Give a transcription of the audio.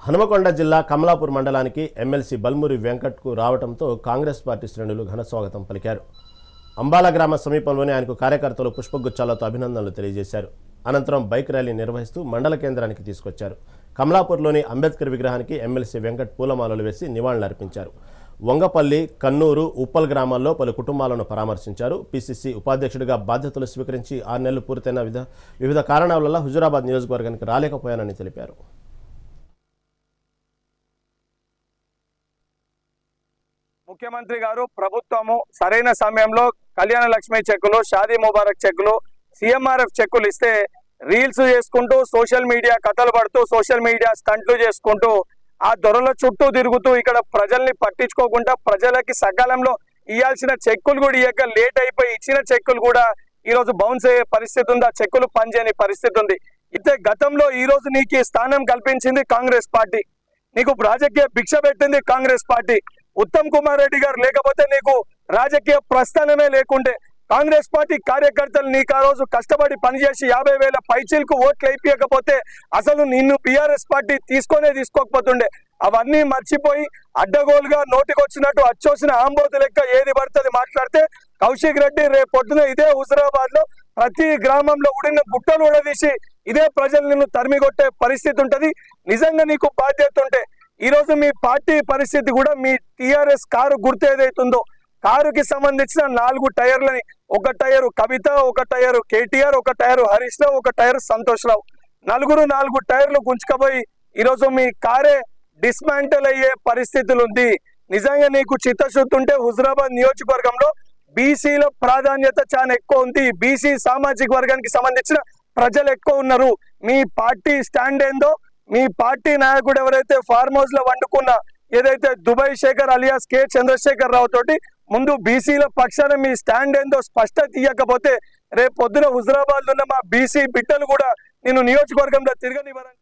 హనుమకొండ జిల్లా కమలాపూర్ మండలానికి ఎమ్మెల్సీ బల్మూరి వెంకట్కు రావడంతో కాంగ్రెస్ పార్టీ శ్రేణులు ఘన స్వాగతం పలికారు. అంబాల గ్రామ సమీపంలోనే ఆయనకు కార్యకర్తలు పుష్పగుచ్చాలతో అభినందనలు తెలియజేశారు. అనంతరం బైక్ ర్యాలీ నిర్వహిస్తూ మండల కేంద్రానికి తీసుకొచ్చారు. కమలాపూర్లోని అంబేద్కర్ విగ్రహానికి ఎమ్మెల్సీ వెంకట్ పూలమాలలు వేసి నివాళులర్పించారు. వంగపల్లి, కన్నూరు, ఉప్పల్ గ్రామాల్లో పలు కుటుంబాలను పరామర్శించారు. పిసిసి ఉపాధ్యక్షుడిగా బాధ్యతలు స్వీకరించి 6 నెలలు పూర్తయిన వివిధ కారణాల వల్ల హుజురాబాద్ నియోజకవర్గానికి రాలేకపోయానని తెలిపారు. ముఖ్యమంత్రి గారు ప్రభుత్వము సరైన సమయంలో కళ్యాణ లక్ష్మి చెక్కులు, షాదీ ముబారక్ చెక్కులు, సిఎంఆర్ఎఫ్ చెక్కులు ఇస్తే రీల్స్ చేసుకుంటూ సోషల్ మీడియా కథలు పడుతూ సోషల్ మీడియా స్టంట్లు చేసుకుంటూ ఆ దొరల చుట్టూ తిరుగుతూ ఇక్కడ ప్రజల్ని పట్టించుకోకుండా ప్రజలకి సకాలంలో ఇవ్వాల్సిన చెక్కులు కూడా ఇవ్వక లేట్ అయిపోయి ఇచ్చిన చెక్కులు కూడా ఈ రోజు బౌన్స్ అయ్యే పరిస్థితి ఉంది. ఆ చెక్కులు పనిచేయని పరిస్థితి ఉంది. అయితే గతంలో ఈ రోజు నీకు స్థానం కల్పించింది కాంగ్రెస్ పార్టీ, నీకు రాజకీయ భిక్ష పెట్టింది కాంగ్రెస్ పార్టీ. ఉత్తమ్ కుమార్ రెడ్డి గారు లేకపోతే నీకు రాజకీయ ప్రస్థానమే లేకుండే. కాంగ్రెస్ పార్టీ కార్యకర్తలు నీకు ఆ రోజు కష్టపడి పనిచేసి 50,000 పైచీలకు ఓట్లు అయిపోయకపోతే అసలు నిన్ను బీఆర్ఎస్ పార్టీ తీసుకోకపోతుండే. అవన్నీ మర్చిపోయి అడ్డగోలుగా నోటికొచ్చినట్టు అచ్చోసిన ఆంబోతు లెక్క ఏది పడుతుంది మాట్లాడితే కౌశిక్ రెడ్డి రేపు పొద్దున ఇదే హుజురాబాద్ లో ప్రతి గ్రామంలో ఉడిన గుట్టలు ఉడదీసి ఇదే ప్రజలు నిన్ను తరిమిగొట్టే పరిస్థితి ఉంటది. నిజంగా నీకు బాధ్యత ఉంటే ఈ రోజు మీ పార్టీ పరిస్థితి కూడా మీ టిఆర్ఎస్ కారు గుర్తు ఏదైతుందో కారుకి సంబంధించిన 4 టైర్లని, ఒక టైరు కవిత, ఒక టైరు కేటీఆర్, ఒక టైరు హరీష్ రావు, ఒక టైరు సంతోష్ రావు, 4 టైర్లు గుంజుకపోయి ఈరోజు మీ కారే డిస్మాంటల్ అయ్యే పరిస్థితులు ఉంది. నిజంగా నీకు చిత్తశుద్ధి ఉంటే హుజురాబాద్ నియోజకవర్గంలో బీసీల ప్రాధాన్యత చాలా ఎక్కువ ఉంది. బీసీ సామాజిక వర్గానికి సంబంధించిన ప్రజలు ఎక్కువ ఉన్నారు. మీ పార్టీ స్టాండ్ ఏందో, మీ పార్టీ నాయకుడు ఎవరైతే ఫార్మ్ హౌస్ లో వండుకున్న ఏదైతే Dubai Shekhar alias K Chandrashekhar Rao తోటి ముందు బీసీల పక్షాన మీ స్టాండ్ ఏందో స్పష్టత ఇవ్వకపోతే రేపు పొద్దున హుజురాబాద్ లో ఉన్న మా బీసీ బిడ్డలు కూడా నేను నియోజకవర్గంలో తిరగనివ్వరని